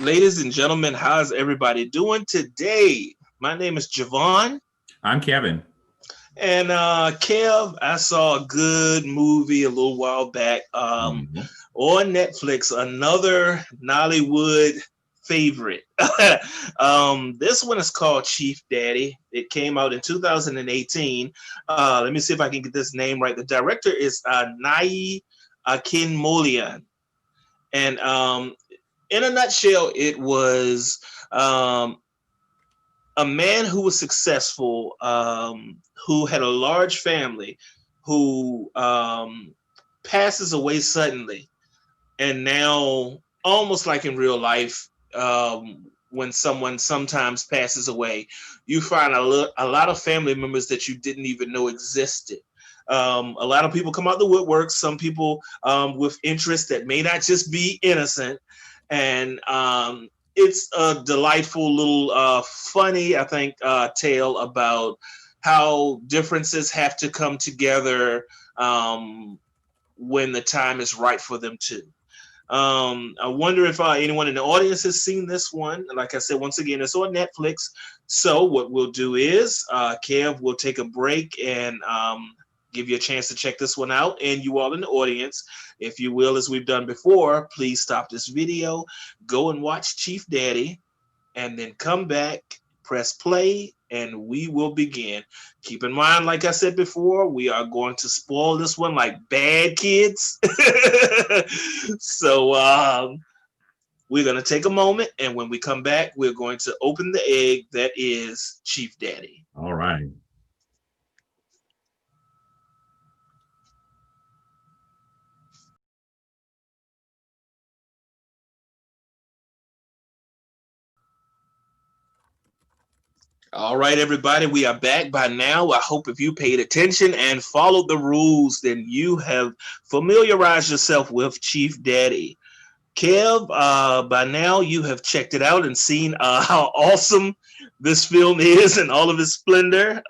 Ladies and gentlemen, how's everybody doing today? My name is Javon. I'm Kevin. And Kev, I saw a good movie a little while back Mhm. on Netflix, another Nollywood favorite. This one is called Chief Daddy. It came out in 2018. Let me see if I can get this name right. The director is Nai Akinmolian. And in a nutshell, it was um, a man who was successful, who had a large family, who passes away suddenly, and now, almost like in real life, when someone sometimes passes away, you find a lot of family members that you didn't even know existed. A lot of people come out the woodwork. Some people with interests that may not just be innocent, and it's a delightful little, funny, I think, tale about how differences have to come together when the time is right for them to. I wonder if anyone in the audience has seen this one. Like I said, once again, it's on Netflix. So what we'll do is, Kev will take a break and give you a chance to check this one out. And you all in the audience, if you will, as we've done before, please stop this video, go and watch Chief Daddy, and then come back, press play, and we will begin. Keep in mind, like I said before, we are going to spoil this one like bad kids. So we're going to take a moment, and when we come back, we're going to open the egg that is Chief Daddy. All right. All right, everybody, we are back by now. I hope if you paid attention and followed the rules, then you have familiarized yourself with Chief Daddy. Kev, by now you have checked it out and seen how awesome this film is and all of its splendor.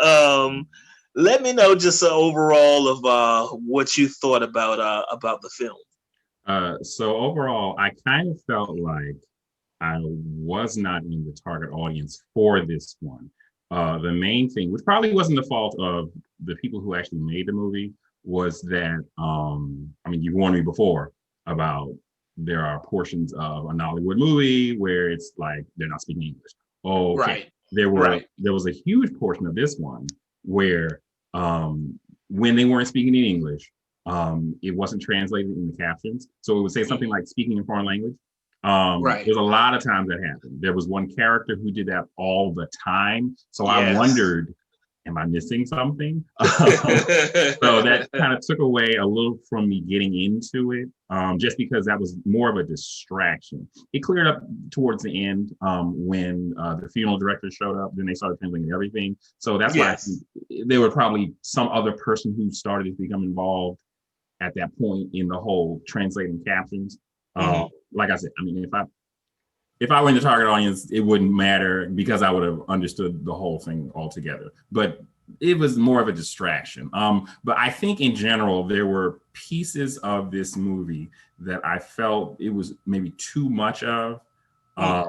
Let me know just overall of what you thought about the film. So overall, I kind of felt like I was not in the target audience for this one. The main thing, which probably wasn't the fault of the people who actually made the movie, was that I mean, you warned me before about there are portions of a Nollywood movie where it's like they're not speaking English. Oh, okay. Right, right. There was a huge portion of this one where when they weren't speaking in English, it wasn't translated in the captions. So it would say something like speaking in foreign language. Right. There's a lot of times that happened. There was one character who did that all the time. So I Yes. wondered, am I missing something? So that kind of took away a little from me getting into it, just because that was more of a distraction. It cleared up towards the end when the funeral director showed up. Then they started translating everything. So that's why I think Yes. there were probably some other person who started to become involved at that point in the whole translating captions. Mhm. Like I said, I mean, if I were in the target audience, it wouldn't matter because I would have understood the whole thing altogether. But it was more of a distraction. But I think in general, there were pieces of this movie that I felt it was maybe too much of.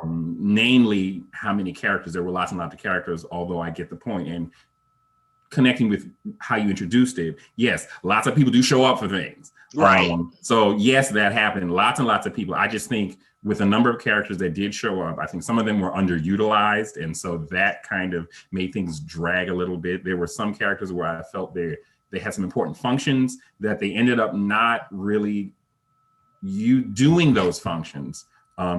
Namely, how many characters. There were lots and lots of characters, although I get the point. And connecting with how you introduced it, yes, lots of people do show up for things. Right. So yes, that happened. Lots and lots of people. I just think with a number of characters that did show up, I think some of them were underutilized, and so that kind of made things drag a little bit. There were some characters where I felt they had some important functions that they ended up not really doing those functions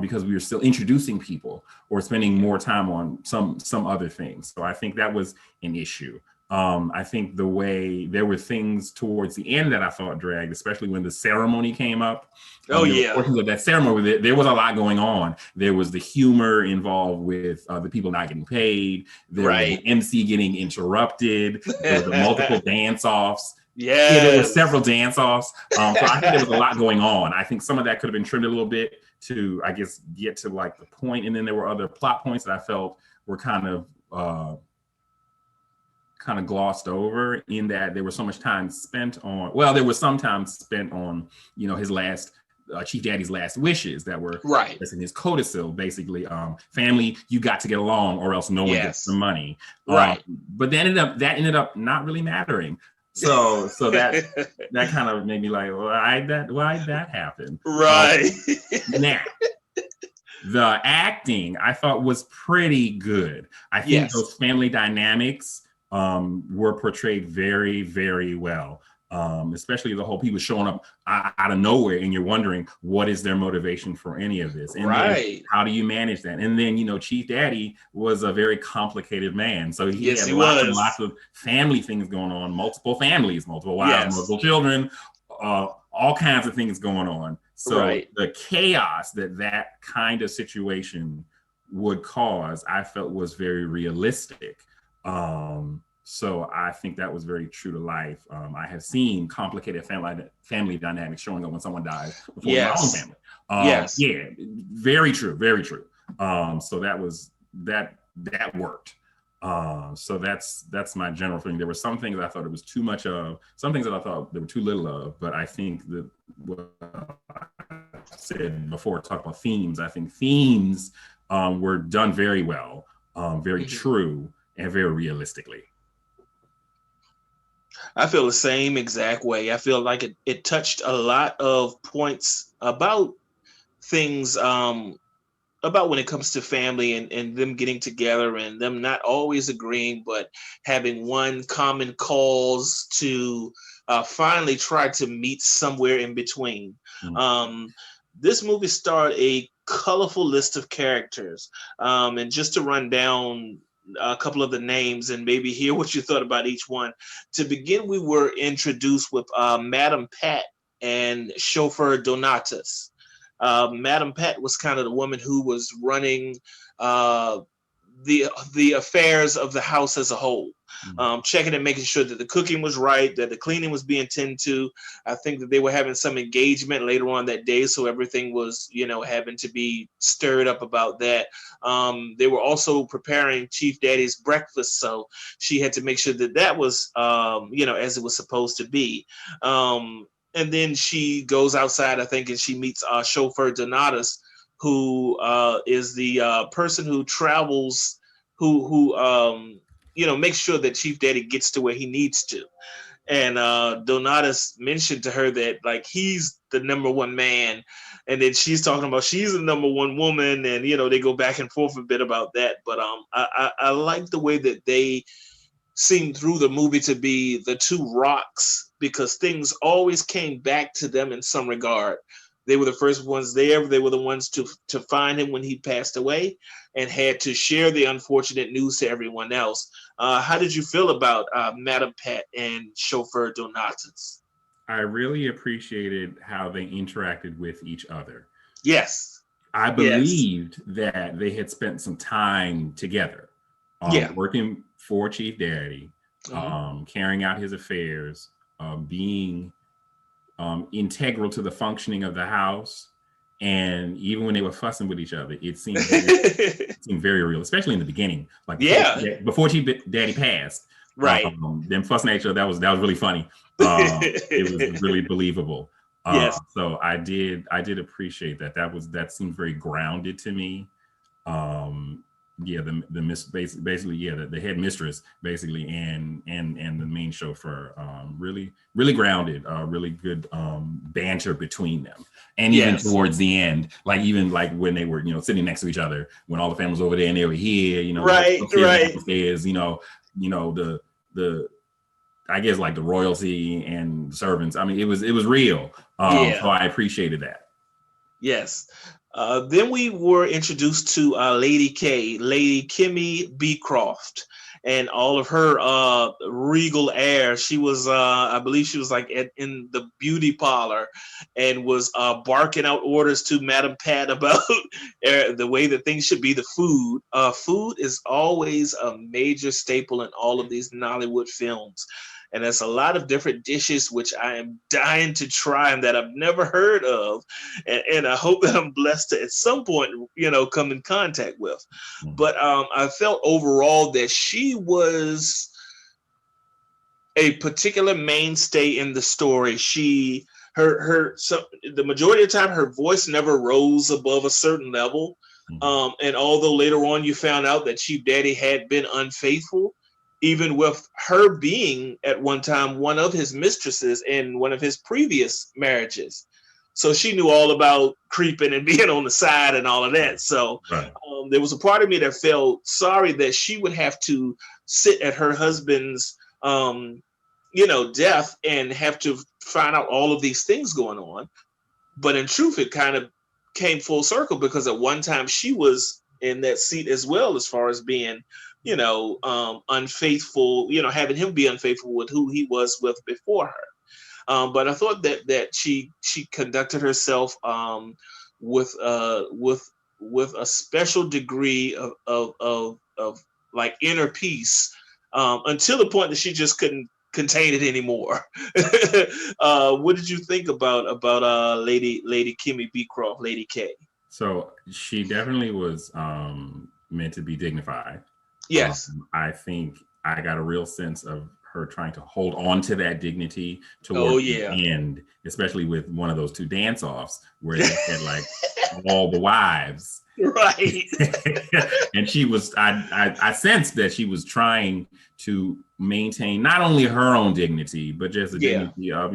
because we were still introducing people or spending more time on some other things. So I think that was an issue. I think the way there were things towards the end that I thought dragged, especially when the ceremony came up. Oh There were yeah. portions of that ceremony. There was a lot going on. There was the humor involved with the people not getting paid. There was Right. the MC getting interrupted. There were the multiple dance-offs. Yeah, there were Yes. several dance-offs. So I think there was a lot going on. I think some of that could have been trimmed a little bit to, I guess, get to like the point. And then there were other plot points that I felt were kind of glossed over in that there was so much time spent on, well, there was some time spent on, his last Chief Daddy's last wishes that were right. in his codicil, basically. Family, you got to get along, or else no one gets the money. Right. But that ended up not really mattering. So that kind of made me like, why'd that happen? Right. Now, the acting I thought was pretty good. I think those family dynamics were portrayed very, very well. Especially the whole people showing up out of nowhere, and you're wondering what is their motivation for any of this, and then how do you manage that? And then Chief Daddy was a very complicated man, so he had lots and lots of family things going on, multiple families, multiple wives, multiple children, all kinds of things going on. So the chaos that kind of situation would cause, I felt was very realistic. So I think that was very true to life. I have seen complicated family dynamics showing up when someone dies before my own family. Yeah, very true, very true. So that worked. So that's my general feeling. There were some things I thought it was too much of, some things that I thought there were too little of, but I think that what I said before, talk about themes, I think themes were done very well, very true, and very realistically. I feel the same exact way. I feel like it touched a lot of points about things, about when it comes to family and them getting together and them not always agreeing, but having one common cause to finally try to meet somewhere in between. This movie starred a colorful list of characters. And just to run down a couple of the names and maybe hear what you thought about each one. To begin, we were introduced with Madam Pat and chauffeur Donatus. Madam Pat was kind of the woman who was running the affairs of the house as a whole, checking and making sure that the cooking was right, that the cleaning was being tended to. I think that they were having some engagement later on that day, so everything was, having to be stirred up about that. They were also preparing Chief Daddy's breakfast, so she had to make sure that that was, as it was supposed to be. And then she goes outside, I think, and she meets chauffeur Donatus, who is the person who travels, who makes sure that Chief Daddy gets to where he needs to. And Donatus mentioned to her that like he's the number one man, and then she's talking about she's the number one woman, and they go back and forth a bit about that. But I like the way that they seemed through the movie to be the two rocks, because things always came back to them in some regard. They were the first ones there. They were the ones to find him when he passed away and had to share the unfortunate news to everyone else. How did you feel about Madam Pat and chauffeur Donatus? I really appreciated how they interacted with each other. Yes. I believed that they had spent some time together, working for Chief Daddy, carrying out his affairs, being integral to the functioning of the house. And even when they were fussing with each other, it seemed very real, especially in the beginning. Like before Chief Daddy passed, them fussing at each other, that was really funny. It was really believable. So I did appreciate that. That seemed very grounded to me. The head mistress basically, and the main chauffeur, really grounded, really good banter between them. And even towards the end, even when they were sitting next to each other, when all the family was over there and they were here, upstairs, the I guess like the royalty and servants. I mean, it was real. So I appreciated that. Yes. Then we were introduced to Lady Kimmy Beecroft, and all of her regal air. She was, I believe she was like in the beauty parlor and was barking out orders to Madam Pat about the way that things should be. The food. Food is always a major staple in all of these Nollywood films. And there's a lot of different dishes which I am dying to try and that I've never heard of. And I hope that I'm blessed to at some point, come in contact with. But I felt overall that she was a particular mainstay in the story. She so the majority of the time her voice never rose above a certain level. And although later on you found out that Chief Daddy had been unfaithful, even with her being at one time one of his mistresses in one of his previous marriages. So she knew all about creeping and being on the side and all of that. So there was a part of me that felt sorry that she would have to sit at her husband's, death and have to find out all of these things going on. But in truth, it kind of came full circle because at one time she was in that seat as well, as far as being, unfaithful, having him be unfaithful with who he was with before her. But I thought that she conducted herself with a special degree of like inner peace until the point that she just couldn't contain it anymore. What did you think about Lady Kimmy Beecroft, Lady K? So she definitely was meant to be dignified. Yes. I think I got a real sense of her trying to hold on to that dignity towards the end, especially with one of those two dance-offs where they had like all the wives. Right. And she was, I sensed that she was trying to maintain not only her own dignity, but just the dignity of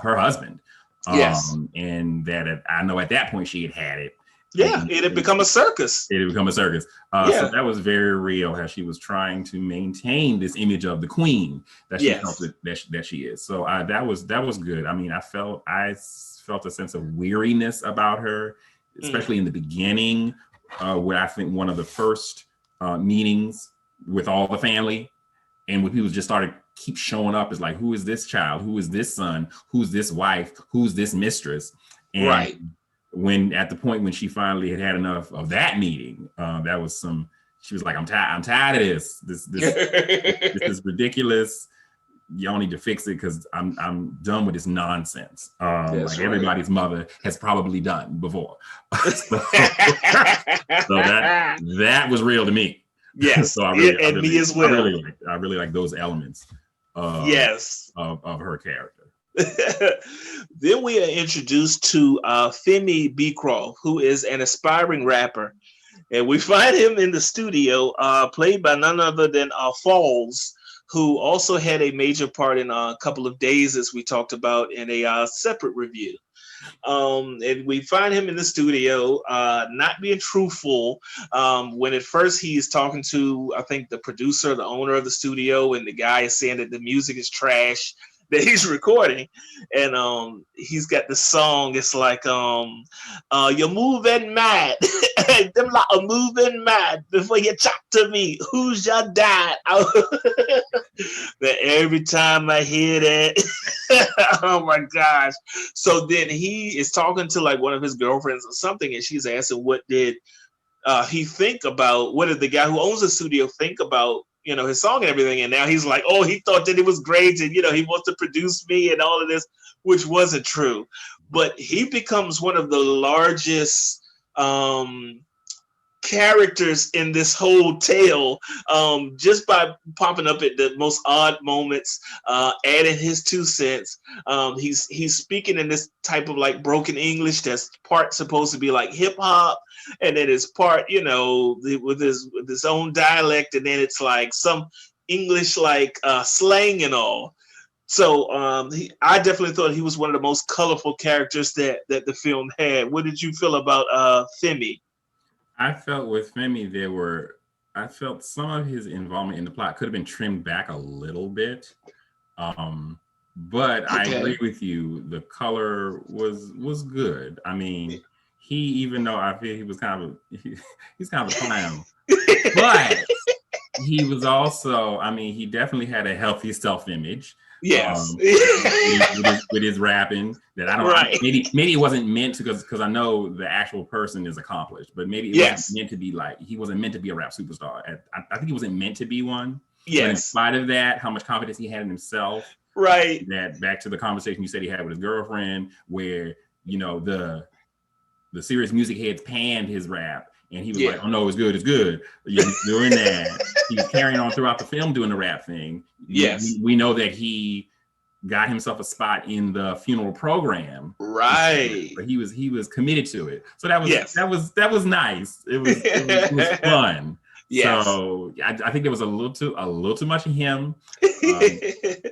her husband. Yes. And that I know at that point she had it. Yeah, it had become a circus. So that was very real, how she was trying to maintain this image of the queen that she felt that she is. So that was good. I mean, I felt a sense of weariness about her, especially in the beginning, where I think one of the first meetings with all the family, and when people just started keep showing up, is like, who is this child? Who is this son? Who's this wife? Who's this mistress? And when at the point when she finally had enough of that meeting, she was like, I'm tired of this. This is ridiculous. Y'all need to fix it because I'm done with this nonsense. Everybody's mother has probably done before. So that was real to me. Yes, so me as well. I really like those elements of her character. Then we are introduced to Femi Beecroft, who is an aspiring rapper. And we find him in the studio, played by none other than Falls, who also had a major part in a couple of days, as we talked about in a separate review. And we find him in the studio, not being truthful. When at first he is talking to, I think, the producer, the owner of the studio, and the guy is saying that the music is trash that he's recording, and he's got this song. It's like you're moving mad. Them like a moving mad before you talk to me. Who's your dad? That every time I hear that, oh my gosh. So then he is talking to like one of his girlfriends or something, and she's asking what did he think about, what did the guy who owns the studio think about his song and everything. And now he's like, oh, he thought that it was great, and he wants to produce me and all of this, which wasn't true. But he becomes one of the largest characters in this whole tale, just by popping up at the most odd moments, adding his 2 cents. He's speaking in this type of like broken English that's part supposed to be like hip hop, and then it's part, with his own dialect, and then it's like some English like slang and all. So I definitely thought he was one of the most colorful characters that the film had. What did you feel about Femi? I felt with Femi, I felt some of his involvement in the plot could have been trimmed back a little bit. But I agree with you. The color was good. I mean, even though I feel he was he's kind of a clown, but he was also, he definitely had a healthy self-image. Yes. With his rapping, that I don't. Right. Maybe it wasn't meant to, because I know the actual person is accomplished, but maybe it wasn't meant to be like, he wasn't meant to be a rap superstar. I think he wasn't meant to be one. Yes. But in spite of that, how much confidence he had in himself. Right. That back to the conversation you said he had with his girlfriend, where the serious music heads panned his rap. And he was like, oh, no, it's good. He's doing that. He's carrying on throughout the film doing the rap thing. Yes. We know that he got himself a spot in the funeral program. Right. But he was committed to it. So that was Yes. that was nice. It was fun. Yes. So I think there was a little too much of him.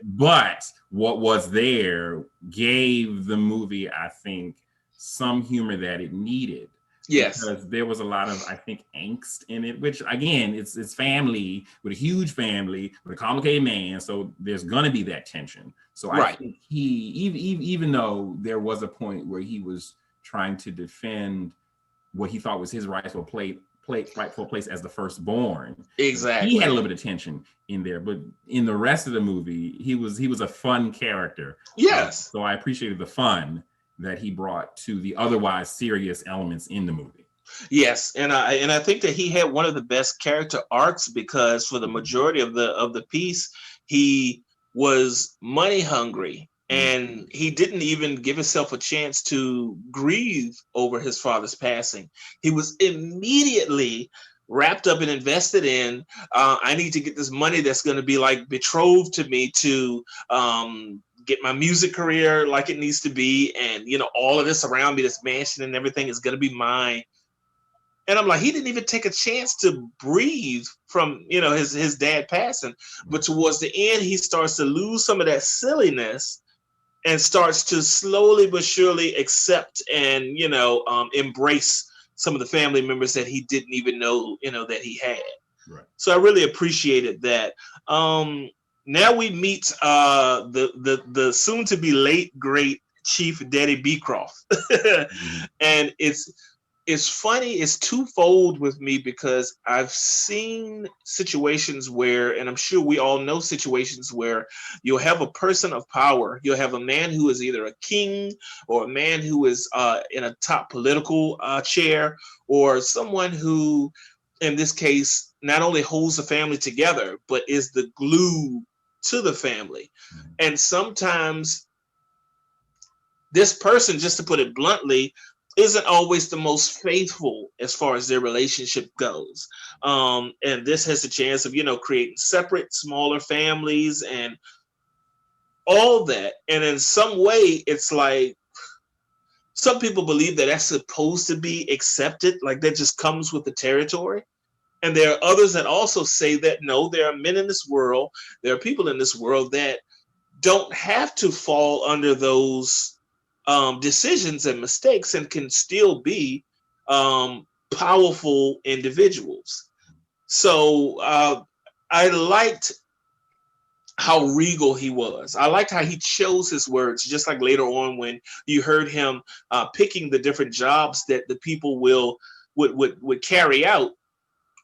But what was there gave the movie, I think, some humor that it needed. Yes. Because there was a lot of, I think, angst in it, which again, it's family with a huge family with a complicated man. So there's gonna be that tension. So I think he, even though there was a point where he was trying to defend what he thought was his rightful place as the firstborn. Exactly. He had a little bit of tension in there, but in the rest of the movie, he was a fun character. Yes. So I appreciated the fun that he brought to the otherwise serious elements in the movie. Yes, and I think that he had one of the best character arcs, because for the majority of the piece, he was money hungry, and he didn't even give himself a chance to grieve over his father's passing. He was immediately wrapped up and invested in, I need to get this money that's going to be like betrothed to me to get my music career like it needs to be, and all of this around me, this mansion and everything, is going to be mine. And I'm like, he didn't even take a chance to breathe from his dad passing. But towards the end, he starts to lose some of that silliness and starts to slowly but surely accept and embrace some of the family members that he didn't even know that he had. Right. So I really appreciated that. Now we meet the soon to be late great Chief Daddy Beecroft. And it's funny, it's twofold with me, because I've seen situations where, and I'm sure we all know situations where, you'll have a person of power, you'll have a man who is either a king or a man who is in a top political chair, or someone who, in this case, not only holds the family together, but is the glue to the family. And sometimes this person, just to put it bluntly, isn't always the most faithful as far as their relationship goes. And this has a chance of, creating separate, smaller families and all that. And in some way, it's like, some people believe that that's supposed to be accepted, like that just comes with the territory. And there are others that also say that, no, there are men in this world, there are people in this world that don't have to fall under those decisions and mistakes, and can still be powerful individuals. So I liked how regal he was. I liked how he chose his words, just like later on when you heard him picking the different jobs that the people would carry out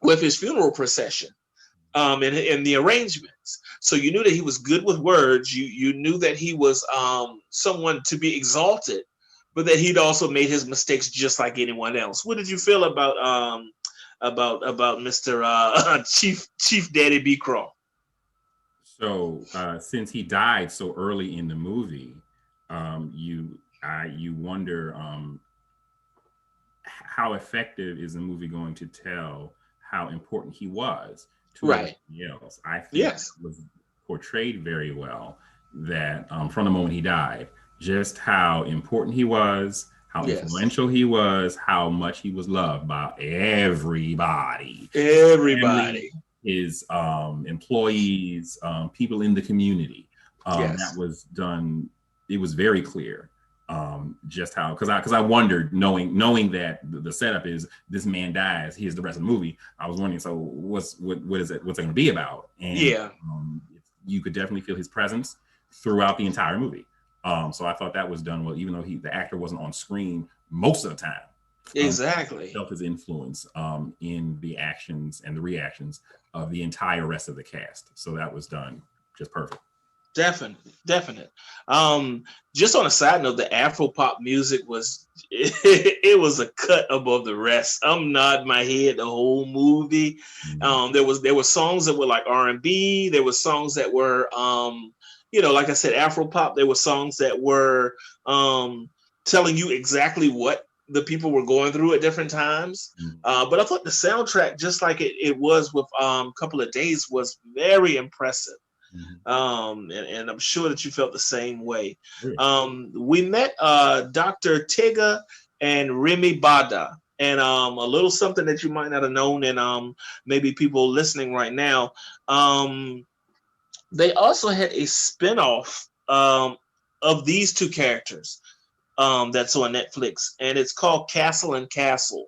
with his funeral procession. And the arrangements. So you knew that he was good with words. You knew that he was someone to be exalted, but that he'd also made his mistakes just like anyone else. What did you feel about Mr. Chief Daddy Beecroft? So since he died so early in the movie, you wonder how effective is the movie going to tell how important he was to everything else. I think it was portrayed very well that from the moment he died, just how important he was, how influential he was, how much he was loved by everybody. Everybody. His employees, people in the community. That was done. It was very clear. Just how, because I wondered, knowing that the setup is this man dies, here's the rest of the movie. I was wondering, so what is it? What's it going to be about? And you could definitely feel his presence throughout the entire movie. So I thought that was done well, even though the actor wasn't on screen most of the time. Exactly. Felt his influence in the actions and the reactions of the entire rest of the cast. So that was done just perfect. Definite. Just on a side note, the Afro pop music was it was a cut above the rest. I'm nodding my head the whole movie. There were songs that were like R&B. There were songs that were like I said, Afro pop. There were songs that were telling you exactly what the people were going through at different times. But I thought the soundtrack, just like it was with Couple of Days, was very impressive. And I'm sure that you felt the same way. Yeah. We met Dr. Tega and Remy Bada. And a little something that you might not have known, and maybe people listening right now, they also had a spinoff of these two characters that's on Netflix, and it's called Castle and Castle.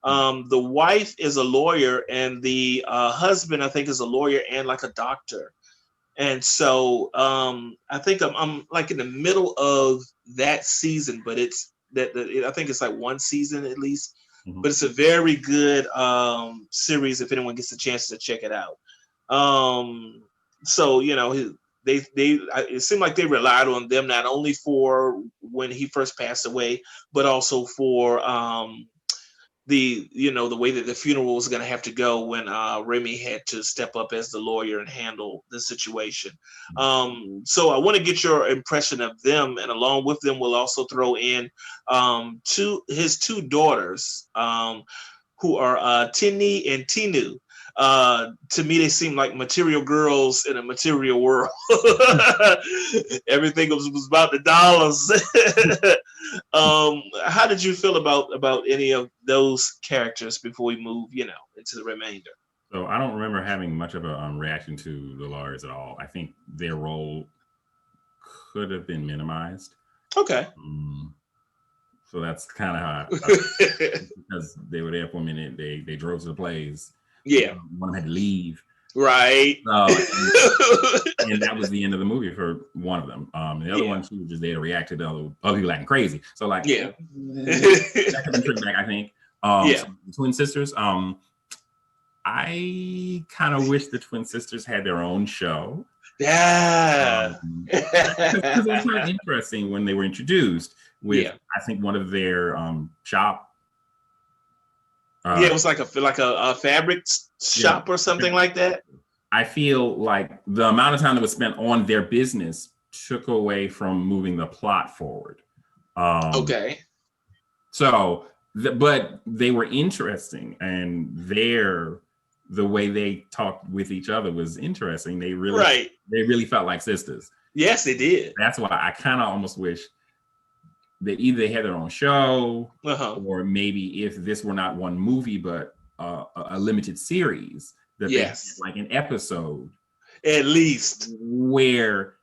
The wife is a lawyer, and the husband, I think, is a lawyer and like a doctor. And so I think I'm like in the middle of that season, but it's I think it's like one season at least. But it's a very good series if anyone gets a chance to check it out. So it seemed like they relied on them not only for when he first passed away, but also for the way that the funeral was going to have to go when Remy had to step up as the lawyer and handle the situation. So I want to get your impression of them, and along with them, we'll also throw in his two daughters, who are Tinny and Tinu. To me, they seem like material girls in a material world. Everything was about the dollars. How did you feel about any of those characters before we move, into the remainder? So I don't remember having much of a reaction to the lawyers at all. I think their role could have been minimized. Okay. So that's kind of how I because they were there for a minute. They drove to the plays. Yeah. One of them had to leave. Right. And that was the end of the movie for one of them. The other one, she was just there to react to the other people acting crazy. So like, yeah, that could be tricked back, I think. So the twin sisters. I kind of wish the twin sisters had their own show. Yeah. Because it was kind of interesting when they were introduced with, I think, one of their shop. It was like a fabric shop or something like that. I feel like the amount of time that was spent on their business took away from moving the plot forward. Okay. So, but they were interesting, and the way they talked with each other was interesting. They really felt like sisters. Yes, they did. That's why I kind of almost wish that either they had their own show, or maybe if this were not one movie but a limited series, that they had like an episode at least where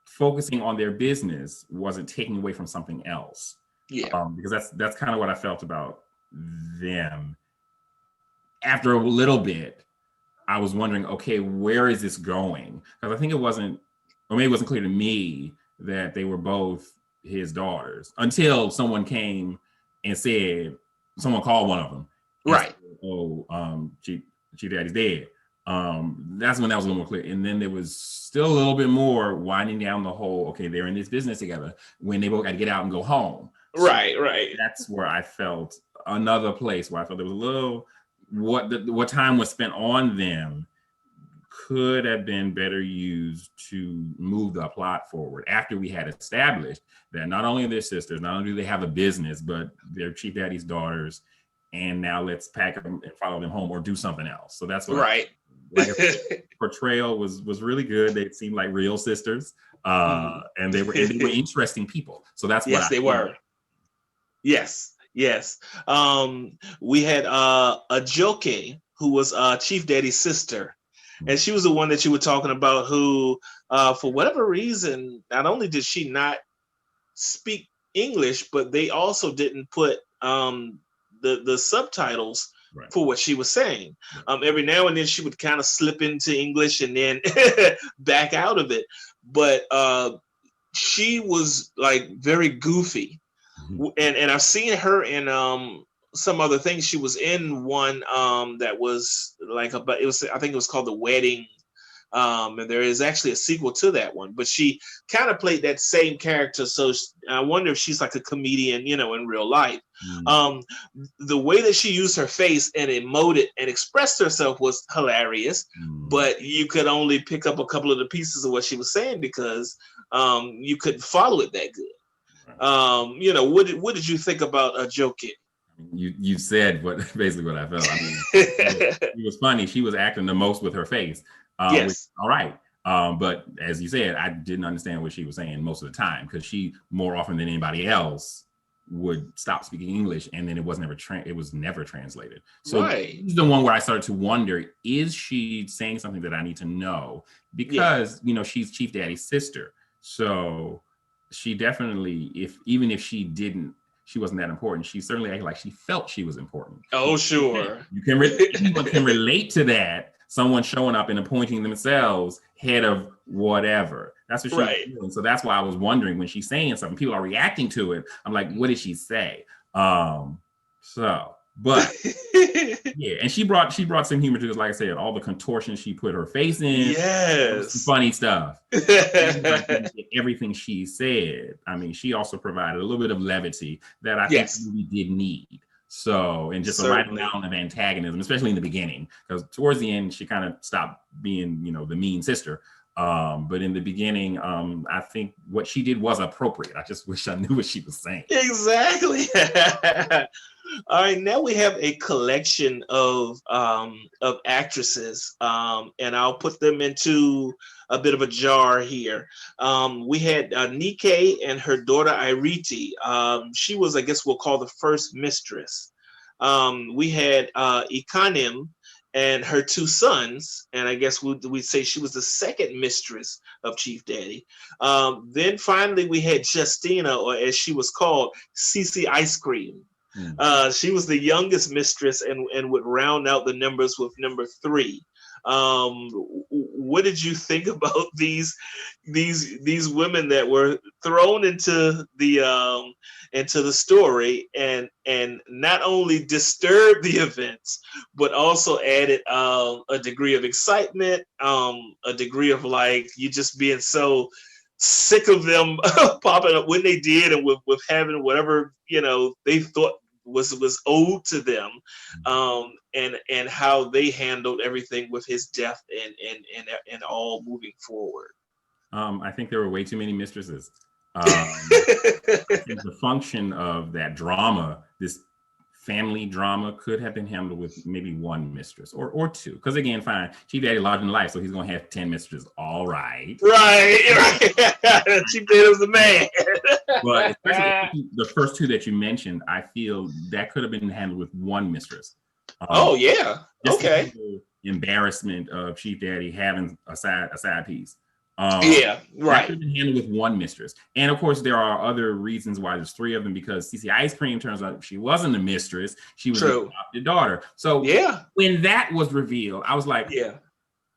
focusing on their business wasn't taking away from something else. Because that's kind of what I felt about them. After a little bit, I was wondering, okay, where is this going? Because I think it wasn't clear to me that they were both his daughters until someone came and said, someone called one of them. Right. Said, Chief Daddy's dead. That's when that was a little more clear. And then there was still a little bit more winding down the whole, okay, they're in this business together when they both got to get out and go home. Right. That's where I felt another place where I felt there was a little, what time was spent on them could have been better used to move the plot forward after we had established that not only are they sisters, not only do they have a business, but they're Chief Daddy's daughters, and now let's pack them and follow them home or do something else. So that's what portrayal was really good. They seemed like real sisters, and they were interesting people. So that's what they were. Yes. We had Ajoke, who was Chief Daddy's sister. And she was the one that you were talking about who, for whatever reason, not only did she not speak English, but they also didn't put the subtitles for what she was saying. Every now and then she would kind of slip into English and then back out of it. But she was like very goofy. And I've seen her in some other things. She was in one that was like I think it was called The Wedding, and there is actually a sequel to that one, but she kind of played that same character, so I wonder if she's like a comedian in real life. The way that she used her face and emoted and expressed herself was hilarious, but you could only pick up a couple of the pieces of what she was saying because you couldn't follow it that good. What did you think about Ajoke? You said basically what I felt. I mean, it was funny. She was acting the most with her face. Yes. All right. But as you said, I didn't understand what she was saying most of the time, because she, more often than anybody else, would stop speaking English, and then it was never translated. So Right. this is the one where I started to wonder, is she saying something that I need to know? Because she's Chief Daddy's sister. So she definitely, even if she wasn't that important, she certainly acted like she felt she was important. Oh, sure. Anyone can relate to that. Someone showing up and appointing themselves head of whatever. That's what she's doing. So that's why I was wondering, when she's saying something, people are reacting to it. I'm like, what did she say? But yeah, and she brought some humor to this. Like I said, all the contortions she put her face in, yes, funny stuff. Everything she said. I mean, she also provided a little bit of levity that I think the movie did need. So, and just a right down of antagonism, especially in the beginning, because towards the end she kind of stopped being, the mean sister. But in the beginning, I think what she did was appropriate. I just wish I knew what she was saying. Exactly. All right, now we have a collection of actresses, and I'll put them into a bit of a jar here. We had Nike and her daughter Iriti. She was, I guess we'll call the first mistress. We had Ikanim and her two sons, and I guess we'd say she was the second mistress of Chief Daddy. Then finally we had Justina, or as she was called, Cece Ice Cream. She was the youngest mistress and would round out the numbers with number 3. What did you think about these women that were thrown into the story and not only disturbed the events, but also added a degree of excitement, a degree of like you just being so sick of them popping up when they did, and with having whatever they thought was owed to them, and how they handled everything with his death and all moving forward. I think there were way too many mistresses. I think the function of that drama, this family drama, could have been handled with maybe one mistress or two. Because again, fine, Chief Daddy larger than life, so he's gonna have 10 mistresses. All right. Right. Chief Daddy was the man. But especially the first two that you mentioned, I feel that could have been handled with one mistress. Oh yeah. Okay. Embarrassment of Chief Daddy having a side piece. Yeah, right. That could have been handled with one mistress. And of course, there are other reasons why there's 3 of them, because Cece Ice Cream, turns out she wasn't a mistress. She was an adopted daughter. So when that was revealed, I was like,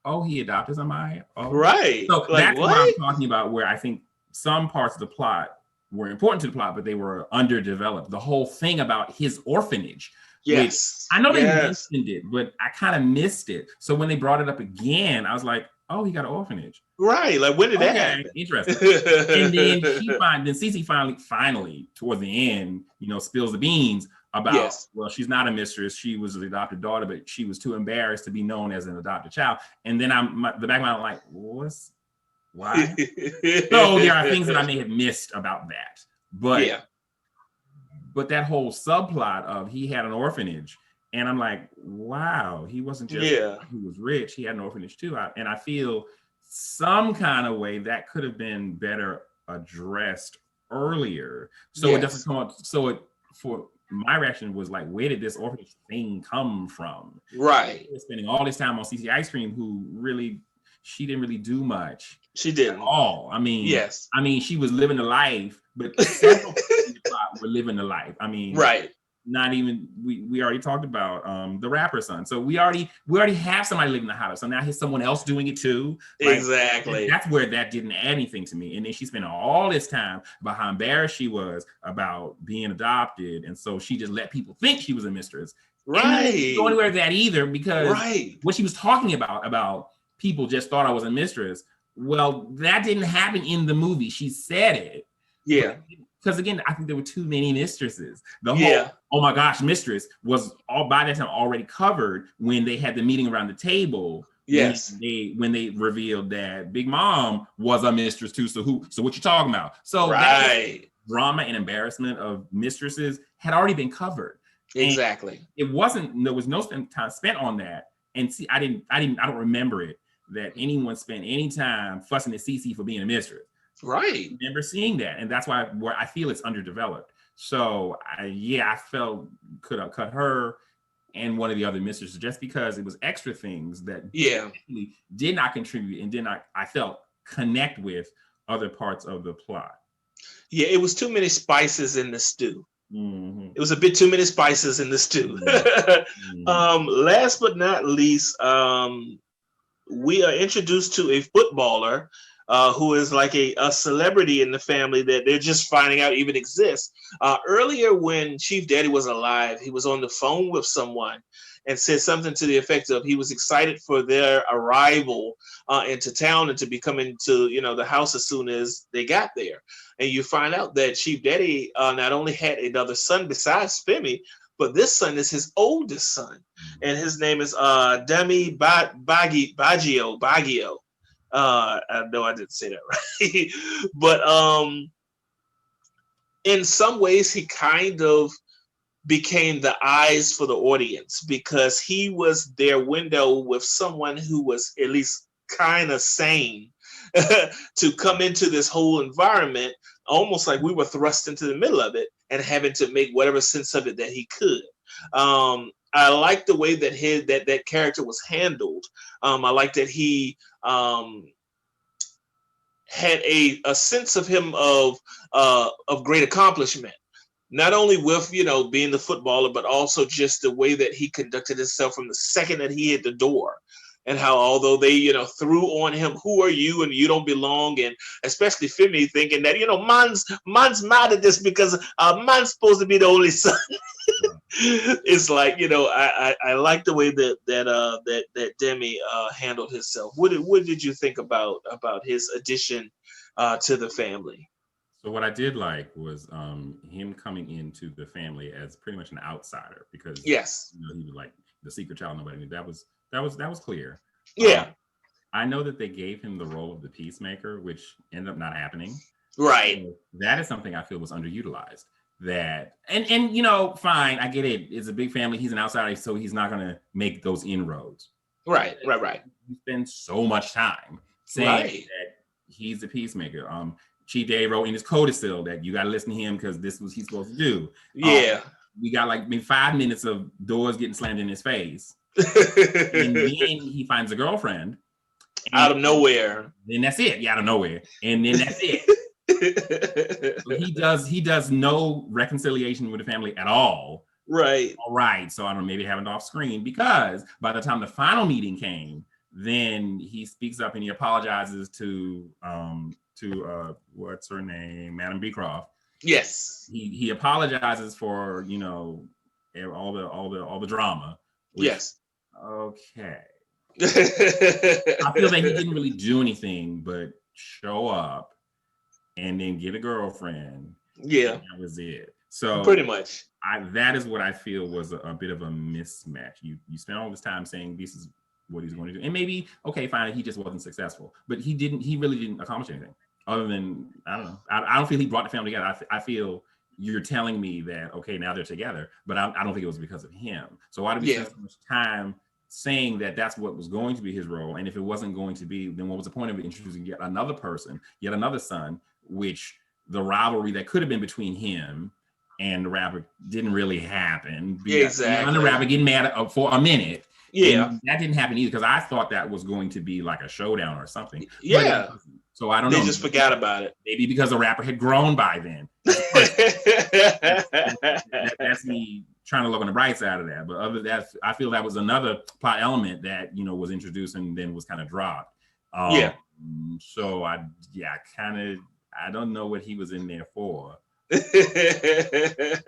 oh, he adopted somebody? Oh. Right. So like, that's what I'm talking about, where I think some parts of the plot were important to the plot, but they were underdeveloped. The whole thing about his orphanage. Yes. I know they mentioned it, but I kind of missed it. So when they brought it up again, I was like, oh, he got an orphanage. Right. Like, when did that happen? Interesting. And then then Cece finally, toward the end, spills the beans about, well, she's not a mistress. She was an adopted daughter, but she was too embarrassed to be known as an adopted child. And then the back of my mind, like, why? So there are things that I may have missed about that. But that whole subplot of he had an orphanage, and I'm like, wow, he wasn't just who was rich, he had an orphanage too. And I feel some kind of way that could have been better addressed earlier. So it doesn't come up. For my reaction was like, where did this orphanage thing come from? Right. Spending all this time on CC Ice Cream, who really, she didn't really do much. She didn't. At all. I mean, she was living the life, but several people were living the life. I mean, right. Not even, we already talked about the rapper son. So we already have somebody living the house. So now here's someone else doing it too. Like, exactly. That's where that didn't add anything to me. And then she spent all this time about how embarrassed she was about being adopted. And so she just let people think she was a mistress. Right. And didn't go anywhere with that either, because what she was talking about people just thought I was a mistress. Well, that didn't happen in the movie. She said it. Yeah. Because again, I think there were too many mistresses. The whole, oh my gosh, mistress was all by that time already covered when they had the meeting around the table. Yes. When they revealed that Big Mom was a mistress too. So what you talking about? So that drama and embarrassment of mistresses had already been covered. Exactly. And there was no time spent on that. And see, I don't remember it. that anyone spent any time fussing at Cece for being a mistress. Right. I remember seeing that, and that's why where I feel it's underdeveloped. So I felt could have cut her and one of the other mistresses just because it was extra things that did not contribute and did not, I felt, connect with other parts of the plot. Yeah, it was too many spices in the stew. Mm-hmm. It was a bit too many spices in the stew. Mm-hmm. Last but not least, we are introduced to a footballer who is like a celebrity in the family that they're just finding out even exists. Earlier, when Chief Daddy was alive, he was on the phone with someone and said something to the effect of he was excited for their arrival into town and to be coming to the house as soon as they got there. And you find out that Chief Daddy not only had another son besides Femi, but this son is his oldest son, and his name is Demi Baggio. I know I didn't say that right, but in some ways he kind of became the eyes for the audience because he was their window with someone who was at least kind of sane to come into this whole environment, almost like we were thrust into the middle of it and having to make whatever sense of it that he could. I like the way that that character was handled. I like that he had a sense of him of great accomplishment, not only with being the footballer, but also just the way that he conducted himself from the second that he hit the door. And how, although they, threw on him, "Who are you?" and "You don't belong," and especially Femi thinking that, man's mad at this because man's supposed to be the only son. It's like, I like the way that Demi handled himself. What did you think about his addition to the family? So what I did like was him coming into the family as pretty much an outsider because yes, he was like the secret child nobody knew. That was clear. Yeah. I know that they gave him the role of the peacemaker, which ended up not happening. Right. So that is something I feel was underutilized. That and fine, I get it. It's a big family. He's an outsider, so he's not going to make those inroads. Right. He spends so much time saying that he's the peacemaker. Chief Day wrote in his codicil that you got to listen to him because this is what he's supposed to do. Yeah. We got like maybe 5 minutes of doors getting slammed in his face. And then he finds a girlfriend. Out of nowhere. Then that's it. Yeah, out of nowhere. And then that's it. So he does no reconciliation with the family at all. Right. All right. So I don't know, maybe have it off screen because by the time the final meeting came, then he speaks up and he apologizes to what's her name, Madam Beecroft. Yes. He apologizes for all the drama. Yes. Okay. I feel that he didn't really do anything but show up and then get a girlfriend. Yeah. That was it. So pretty much. That is what I feel was a bit of a mismatch. You spent all this time saying this is what he's going to do. And maybe, okay, fine, he just wasn't successful. But he really didn't accomplish anything. Other than, I don't know. I don't feel he brought the family together. I feel you're telling me that, okay, now they're together. But I don't think it was because of him. So why did we spend so much time saying that that's what was going to be his role? And if it wasn't going to be, then what was the point of introducing yet another person, yet another son, which the rivalry that could have been between him and the rapper didn't really happen. Exactly. And the rapper getting mad for a minute. Yeah. And that didn't happen either because I thought that was going to be like a showdown or something. Yeah. But, so I don't know. They just forgot about it. Maybe because the rapper had grown by then. That's me trying to look on the bright side of that. But other than that, I feel that was another plot element that, was introduced and then was kind of dropped. So I don't know what he was in there for. Because he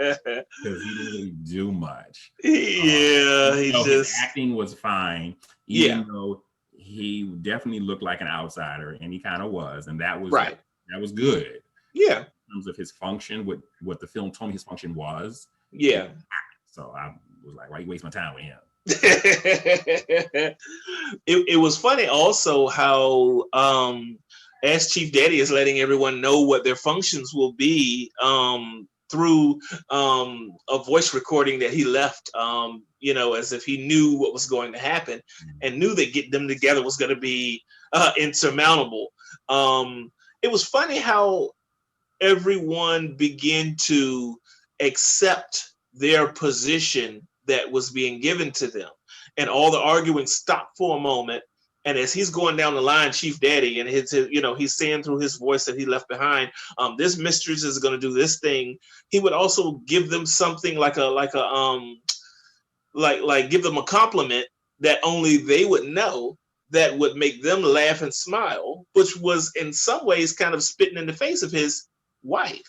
didn't really do much. His acting was fine, even though he definitely looked like an outsider, and he kind of was, and that was right. That was good. Yeah, in terms of his function, what the film told me his function was. Yeah. So I was like, why you waste my time with him? It was funny also how as Chief Daddy is letting everyone know what their functions will be through a voice recording that he left, as if he knew what was going to happen and knew that getting them together was going to be insurmountable. It was funny how everyone began to accept their position that was being given to them. And all the arguing stopped for a moment. And as he's going down the line, Chief Daddy, and he's saying through his voice that he left behind, this mistress is going to do this thing. He would also give them something like give them a compliment that only they would know, that would make them laugh and smile, which was in some ways kind of spitting in the face of his wife.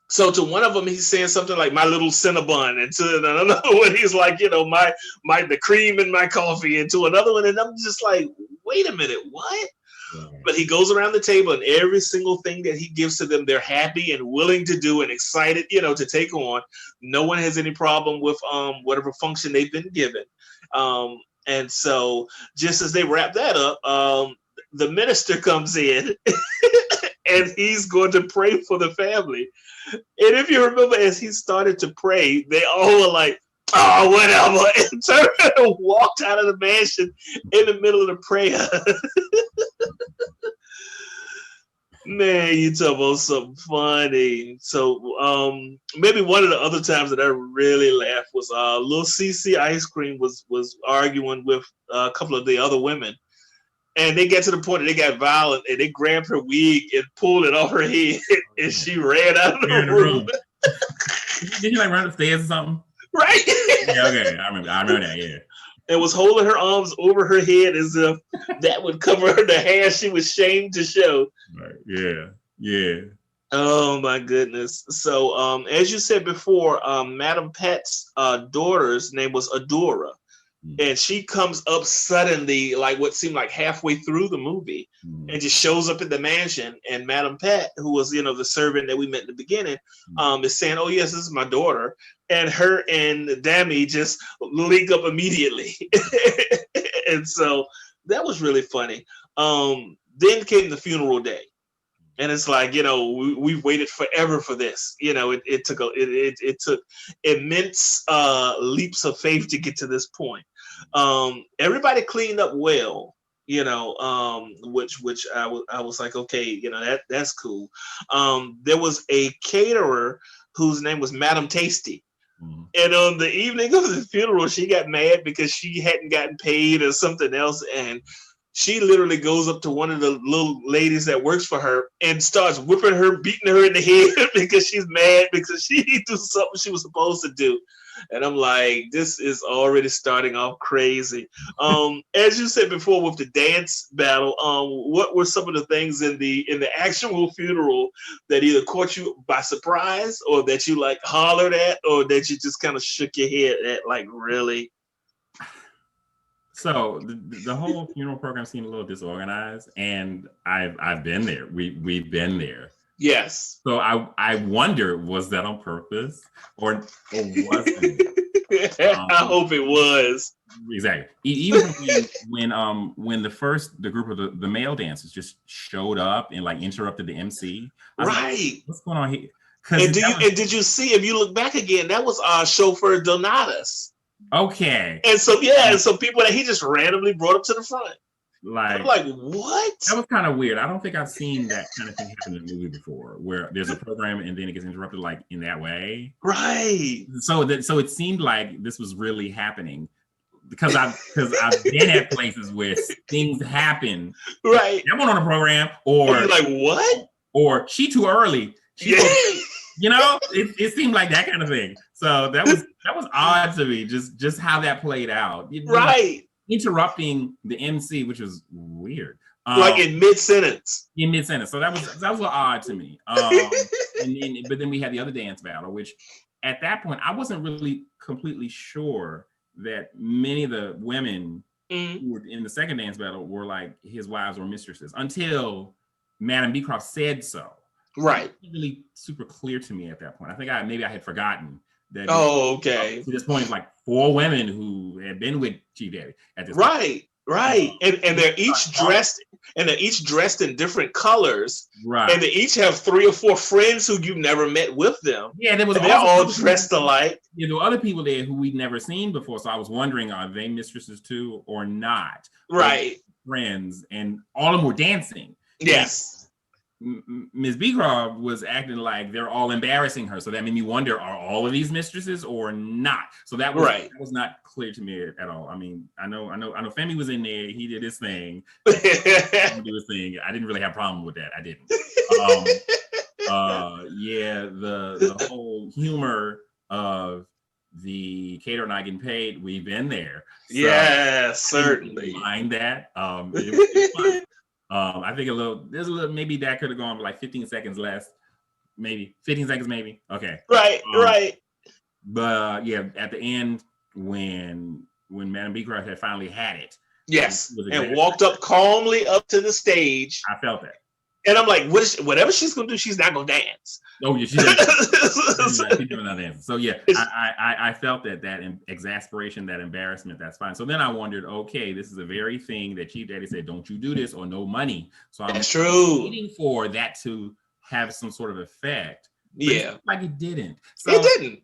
So to one of them, he's saying something like "my little Cinnabon," and to another one, he's like, my the cream in my coffee, and to another one, and I'm just like, wait a minute, what? Right. But he goes around the table, and every single thing that he gives to them, they're happy and willing to do and excited, to take on. No one has any problem with whatever function they've been given. And so just as they wrap that up, the minister comes in and he's going to pray for the family. And if you remember, as he started to pray, they all were like, oh, whatever, and turned and walked out of the mansion in the middle of the prayer. Man, you talk about something funny. So maybe one of the other times that I really laughed was little CC Ice Cream was arguing with a couple of the other women. And they get to the point that they got violent and they grabbed her wig and pulled it off her head and she ran out of the room. Did you run upstairs or something? Right. Yeah, okay. I remember that, yeah. And was holding her arms over her head as if that would cover the hair she was shamed to show. Right. Yeah. Yeah. Oh my goodness. So as you said before, Madam Pat's daughter's name was Adora. And she comes up suddenly, like what seemed like halfway through the movie, and just shows up at the mansion. And Madam Pat, who was, the servant that we met in the beginning, is saying, "Oh yes, this is my daughter." And her and Dami just link up immediately. And so that was really funny. Then came the funeral day. And it's like, we've waited forever for this. It took immense leaps of faith to get to this point. Everybody cleaned up well, which I was like, okay, that's cool. There was a caterer whose name was Madam Tasty. And on the evening of the funeral, she got mad because she hadn't gotten paid or something else. And she literally goes up to one of the little ladies that works for her and starts whipping her, beating her in the head because she's mad because she didn't do something she was supposed to do. And I'm like, this is already starting off crazy. As you said before with the dance battle, what were some of the things in the actual funeral that either caught you by surprise or that you like hollered at or that you just kind of shook your head at, like, really? So the whole funeral program seemed a little disorganized, and I've been there. We've been there. Yes. So I wonder, was that on purpose or wasn't it? I hope it was. Exactly. Even when the group of the male dancers just showed up and like interrupted the MC. Right. Like, what's going on here? And did you see, if you look back again, that was our chauffeur Donatus. Okay. And so so people that he just randomly brought up to the front. I'm like, what? That was kind of weird. I don't think I've seen that kind of thing happen in a movie before, where there's a program and then it gets interrupted like in that way. Right. So it seemed like this was really happening because I've been at places where things happen. Right. I'm on a program, or you're like, what? Or she too early. It seemed like that kind of thing. So that was odd to me, just how that played out. Right. Interrupting the MC, which was weird. Like in mid-sentence. So that was a little odd to me. But then we had the other dance battle, which at that point I wasn't really completely sure that many of the women who were in the second dance battle were like his wives or mistresses until Madam Beecroft said so. Right. It wasn't really super clear to me at that point. I think I had forgotten that. Oh, okay. To this point, like 4 women who had been with Chief Daddy at this point. Right. And they're each dressed in different colors. Right. And they each have 3 or 4 friends who you've never met with them. Yeah, there was and they're all dressed alike. Yeah, there were other people there who we'd never seen before. So I was wondering, are they mistresses too or not? Right. Friends, and all of them were dancing. Yes. Ms. Beecroft was acting like they're all embarrassing her. So that made me wonder, are all of these mistresses or not? So that was right. That was not clear to me at all. I mean, I know Femi was in there. He did his thing. He did his thing. I didn't really have a problem with that. I didn't. Yeah, the whole humor of the caterer not getting paid, we've been there. So yeah, certainly. Mind that. It was fun. I think there's a little, maybe that could have gone like 15 seconds less, maybe 15 seconds, maybe. Okay. Right. But yeah, at the end, when Madame Beecroft had finally had it. Yes. And walked up calmly up to the stage. I felt that. And I'm like, whatever she's gonna do, she's not gonna dance. Oh yeah, she's not dancing. So yeah, I felt that exasperation, that embarrassment. That's fine. So then I wondered, okay, this is the very thing that Chief Daddy said, don't you do this or no money. So I'm waiting for that to have some sort of effect. Yeah, like it didn't. So, it didn't.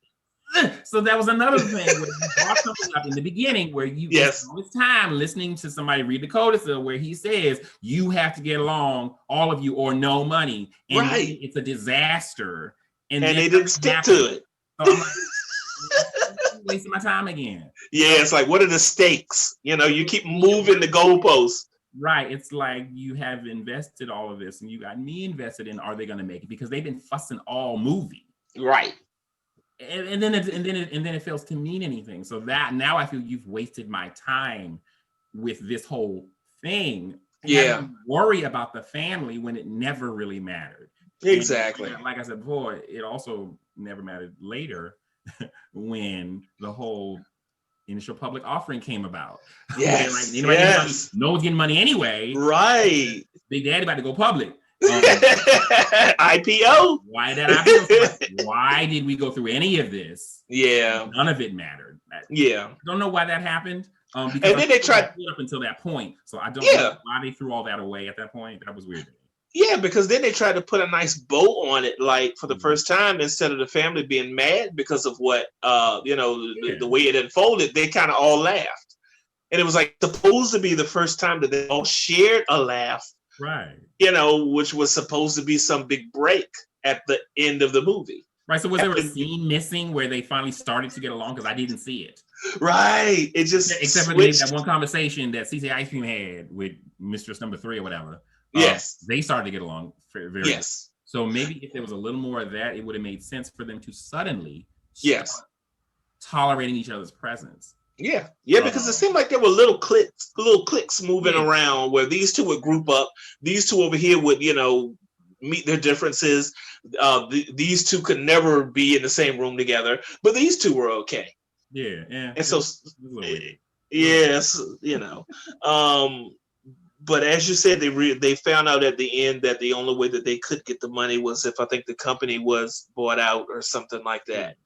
So that was another thing where you brought something up in the beginning where you spent all this time listening to somebody read the codicil where he says you have to get along, all of you, or no money. And it's a disaster. And they didn't stick to it. So I'm like, wasting my time again. Yeah, it's like, what are the stakes? You keep moving the goalposts. Right. It's like you have invested all of this and you got me invested in, are they going to make it? Because they've been fussing all movie. Right. And then it fails to mean anything. So that now I feel you've wasted my time with this whole thing. Yeah. Worry about the family when it never really mattered. Exactly. And like I said before, it also never mattered later when the whole initial public offering came about. Yes. No one's getting money anyway. Right. Big Daddy about to go public. IPO. Why that IPO? Why did we go through any of this? Yeah. None of it mattered. Yeah. I don't know why that happened. Because and then they tried up until that point. So I don't know why they threw all that away at that point. That was weird. Yeah, because then they tried to put a nice bow on it, like for the first time, instead of the family being mad because of what the way it unfolded, they kind of all laughed. And it was like supposed to be the first time that they all shared a laugh. Right. Which was supposed to be some big break at the end of the movie. Right. So was there a scene missing where they finally started to get along? Because I didn't see it. Right. It just except for that one conversation that CC Ice Cream had with Mistress Number 3 or whatever. Yes. They started to get along very yes. So maybe if there was a little more of that, it would have made sense for them to suddenly start tolerating each other's presence. Yeah, because it seemed like there were little cliques moving around where these two would group up. These two over here would, meet their differences. These two could never be in the same room together, but these two were okay. Yeah. And so, yes, but as you said, they found out at the end that the only way that they could get the money was if I think the company was bought out or something like that.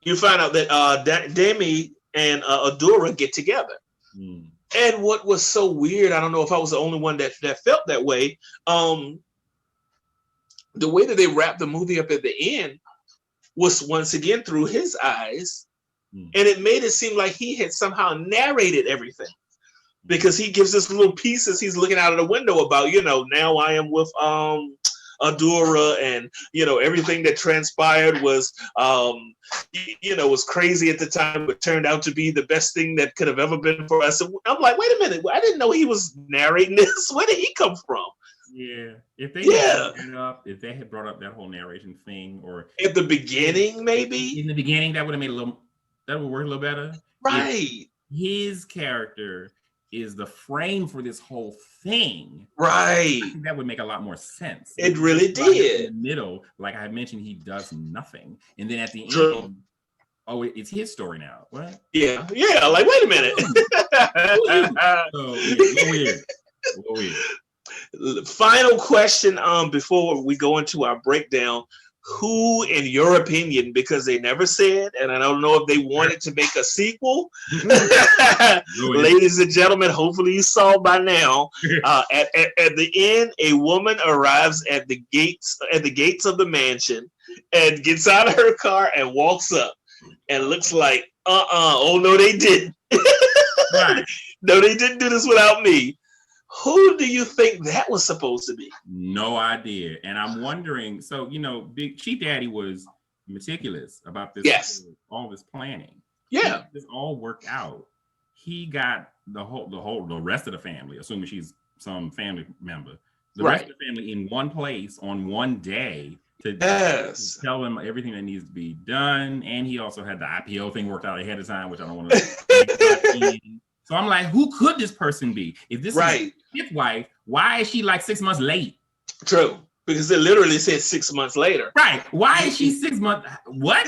You find out that Demi and Adora get together. And what was so weird, I don't know if I was the only one that felt that way, the way that they wrapped the movie up at the end was once again through his eyes. And it made it seem like he had somehow narrated everything. Because he gives us little pieces, he's looking out of the window about, now I am with Adora, and everything that transpired was was crazy at the time, but turned out to be the best thing that could have ever been for us. And I'm like, wait a minute, I didn't know he was narrating this. Where did he come from? Yeah, if they had brought up that whole narration thing, or at the beginning, maybe in the beginning, that would have work a little better, right? If his character is the frame for this whole thing, right? I think that would make a lot more sense. It really did. In the middle, like I mentioned, he does nothing, and then at the end, it's his story now. What? Yeah. Like, wait a minute. Weird. Final question. Before we go into our breakdown, who, in your opinion, because they never said, and I don't know if they wanted to make a sequel. Ladies and gentlemen, hopefully you saw by now. At the end, a woman arrives at the gates of the mansion and gets out of her car and walks up and looks like, oh no, they didn't. Right. No, they didn't do this without me. Who do you think that was supposed to be? No idea. And I'm wondering, so, Big Chief Daddy was meticulous about this. Yes. All this planning. Yeah. This all worked out. He got the rest of the family, assuming she's some family member, the rest of the family in one place on one day to tell them everything that needs to be done. And he also had the IPO thing worked out ahead of time, which I don't want to. So I'm like, who could this person be? If this is his wife, why is she like 6 months late? True, because it literally said 6 months later. Right. Why is she 6 months? What?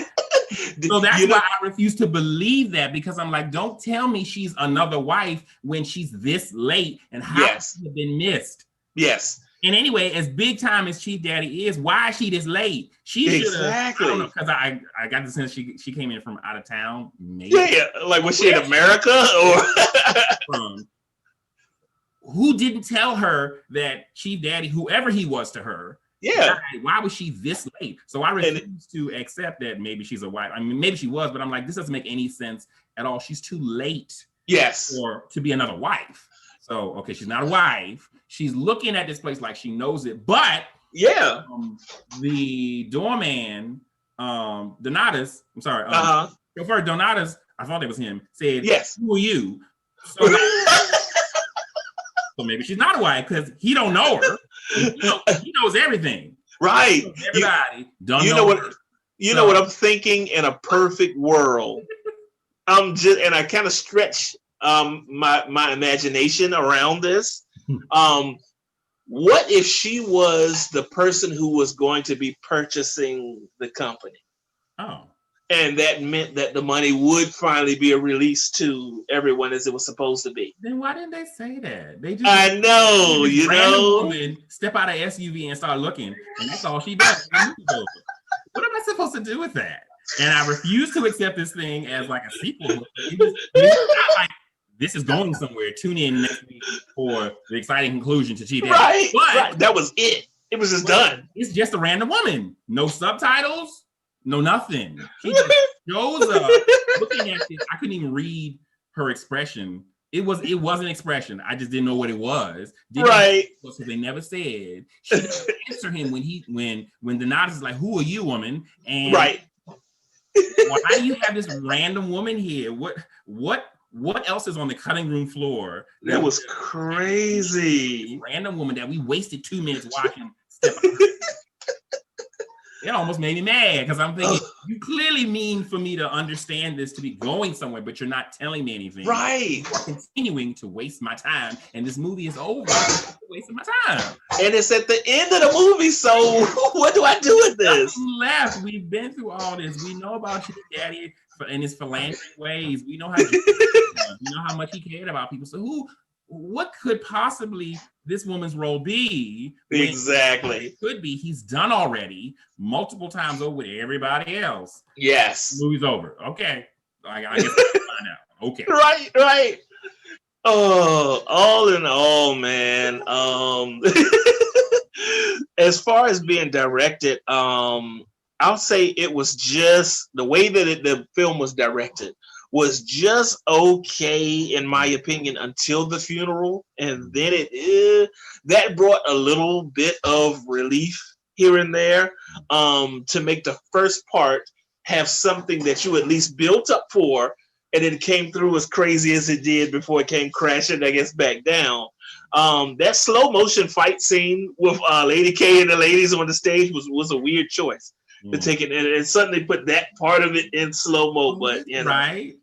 So that's why I refuse to believe that, because I'm like, don't tell me she's another wife when she's this late and how she have been missed. Yes. And anyway, as big time as Chief Daddy is, why is she this late? She should have. Exactly. I don't know, because I got the sense she came in from out of town. Maybe. Yeah. Like, was she in America or? Who didn't tell her that Chief Daddy, whoever he was to her, why was she this late? So I refuse to accept that maybe she's a wife. I mean, maybe she was, but I'm like, this doesn't make any sense at all. She's too late. Yes. Or to be another wife. So, okay, she's not a wife. She's looking at this place like she knows it. But the doorman, Donatus, I'm sorry, chauffeur Donatus, I thought it was him, said, who are you? So, so maybe she's not a wife because he don't know her. He knows everything. Right. Everybody don't know what. You know what I'm thinking in a perfect world. And I kind of stretch my imagination around this. What if she was the person who was going to be purchasing the company? Oh. And that meant that the money would finally be released to everyone as it was supposed to be. Then why didn't they say that? They just I know, random woman step out of SUV and start looking, and that's all she does. What am I supposed to do with that? And I refuse to accept this thing as like a sequel. It's not like this is going somewhere. Tune in next week for the exciting conclusion to Chief Daddy. Right. That was it. It was just done. It's just a random woman. No subtitles. No, nothing. She just shows up looking at this. I couldn't even read her expression. It was an expression. I just didn't know what it was. So they never said. She didn't answer him when Donatus is like, "Who are you, woman?" And why do you have this random woman here? What else is on the cutting room floor? That was crazy. Random woman that we wasted 2 minutes watching step out. It almost made me mad because I'm thinking, you clearly mean for me to understand this to be going somewhere, but you're not telling me anything. Right. You're continuing to waste my time, and this movie is over. I'm wasting my time. And it's at the end of the movie, so what do I do with this? Nothing left. We've been through all this. We know about your daddy in his philanthropic ways. We know how much he cared about people. So what could possibly this woman's role be? Exactly. It could be he's done already multiple times over with everybody else. Yes. The movie's over. Okay. I guess we'll find out. Okay. Right. Oh, all in all, man. As far as being directed, I'll say it was just the way that the film was directed was just okay, in my opinion, until the funeral. And then that brought a little bit of relief here and there to make the first part have something that you at least built up for, and it came through as crazy as it did before it came crashing, I guess, back down. That slow motion fight scene with Lady K and the ladies on the stage was a weird choice. To take it and suddenly put that part of it in slow mo, but right.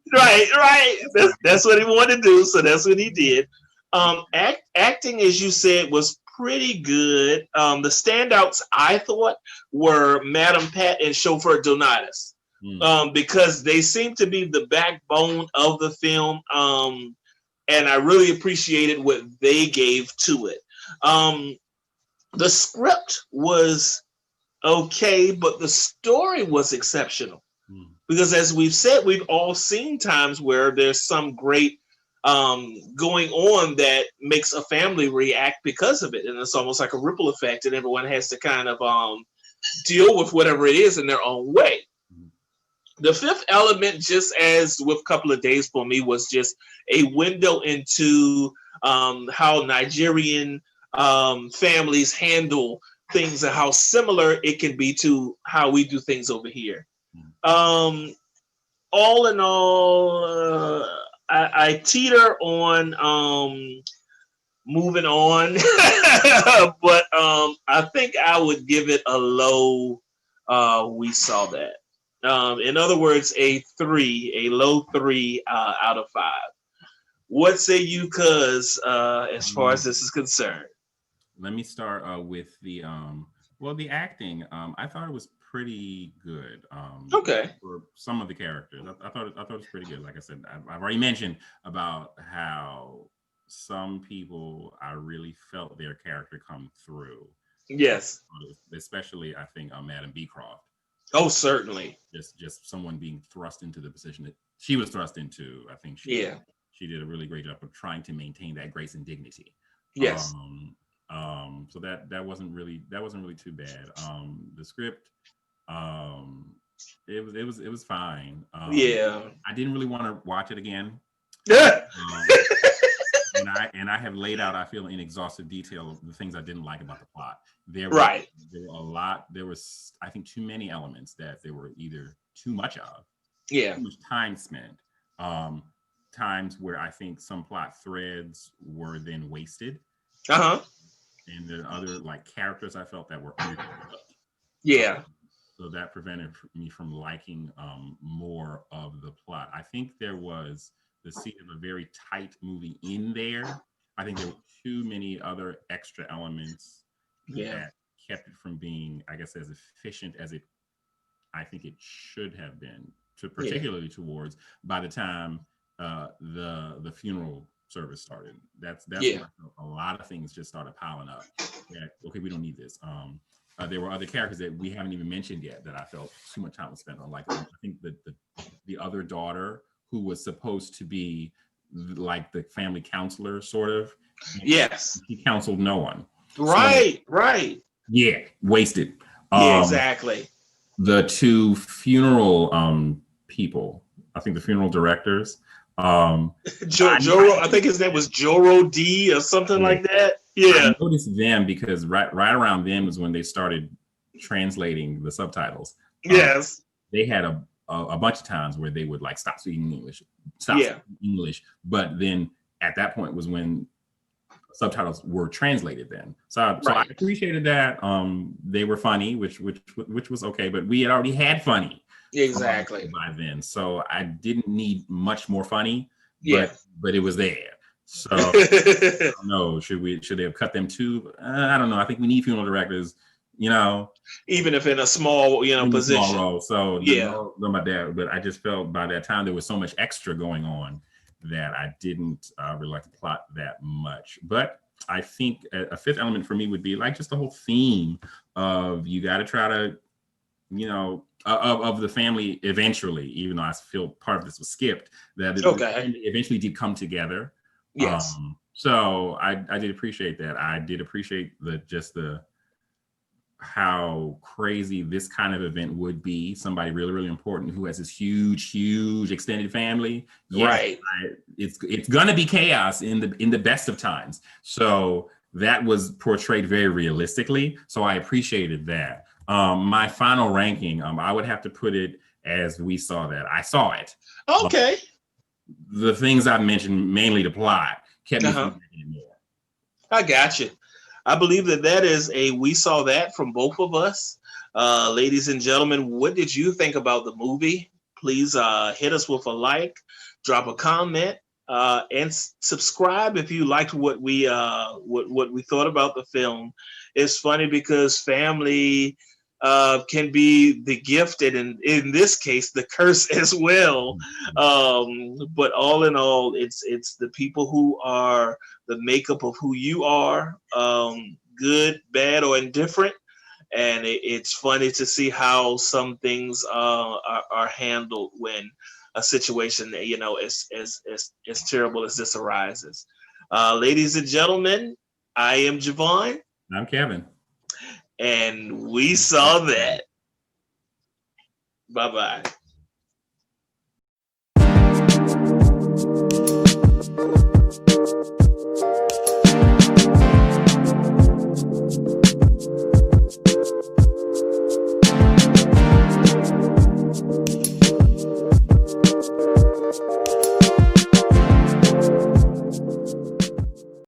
That's what he wanted to do, so that's what he did. Acting, as you said, was pretty good. The standouts I thought were Madam Pat and chauffeur Donatus, because they seem to be the backbone of the film, and I really appreciated what they gave to it. The script was okay, but the story was exceptional. Mm. Because as we've said, we've all seen times where there's some great going on that makes a family react because of it. And it's almost like a ripple effect, and everyone has to kind of deal with whatever it is in their own way. Mm. The Fifth Element, just as with Couple of Days for me, was just a window into how Nigerian families handle things and how similar it can be to how we do things over here. Mm. Um, all in all, I teeter on moving on, but I think I would give it a low. We saw that. In other words, a low three out of five. What say you, cuz, as far as Mm. this is concerned? Let me start with the well, the acting. I thought it was pretty good Okay. for some of the characters. I thought it was pretty good. Like I said, I've already mentioned about how some people I really felt their character come through. Yes. Especially I think Madam Beecroft, Oh, certainly. just someone being thrust into the position that she was thrust into. I think Yeah. she did a really great job of trying to maintain that grace and dignity. Yes. Um, so that wasn't really too bad. The script, um, it was fine. Yeah. I didn't really want to watch it again. Yeah. Um, and I have laid out, I feel, in exhaustive detail the things I didn't like about the plot. There were Right. there were a lot. There was, I think, too many elements that there were either too much of, Yeah. too much time spent. Um, Times where I think some plot threads were then wasted, Uh huh. and there are other like characters I felt that were underdeveloped. Um, Yeah. so that prevented me from liking more of the plot. I think there was the seed of a very tight movie in there. I think there were too many other extra elements Yeah. that kept it from being, I guess, as efficient as it I think it should have been, to Yeah. particularly towards by the time the funeral service started. That's when Yeah. I felt a lot of things just started piling up. That okay, we don't need this. There were other characters that we haven't even mentioned yet that I felt too much time was spent on. Like I think the other daughter who was supposed to be like the family counselor, sort of. Yes. He counseled no one. So Right. Right. yeah, wasted. Yeah. Um, Exactly. the two funeral people, I think the funeral directors. I, Joro. I think his name was Joro D or something yeah, like that. I Yeah. noticed them because right around them is when they started translating the subtitles. Um, Yes. they had a bunch of times where they would like stop Yeah. speaking English, but then at that point was when subtitles were translated then. So I Right. appreciated that. They were funny, which was okay, but we had already had funny from other Exactly. people by then. So I didn't need much more funny, Yeah. but it was there. So I don't know, should they have cut them too? I don't know. I think we need funeral directors, you know, Even if in a small, in the small position. role. So Yeah. no about that, but I just felt by that time there was so much extra going on that I didn't really like the plot that much. But I think a fifth element for me would be like just the whole theme of you got to try to, of the family eventually, even though I feel part of this was skipped, that the Okay. family eventually did come together. Yes. So I did appreciate that. I did appreciate the how crazy this kind of event would be. Somebody really, really important who has this huge, huge extended family. Yes, Right. it's gonna be chaos in the best of times. So that was portrayed very realistically. So I appreciated that. My final ranking, I would have to put it as we saw that. I saw it. Um, Okay. the things I mentioned, mainly the plot, kept Uh me huh. from making more. I got you. I believe that is a we saw that from both of us. Ladies and gentlemen, what did you think about the movie? Please hit us with a like, drop a comment, and subscribe if you liked what we thought about the film. It's funny because family can be the gift and in this case the curse as well. But all in all, it's the people who are the makeup of who you are, good, bad, or indifferent. and it's funny to see how some things are handled when a situation, as terrible as this arises. Ladies and gentlemen, I am Javon. I'm Kevin. And we saw that. Bye-bye.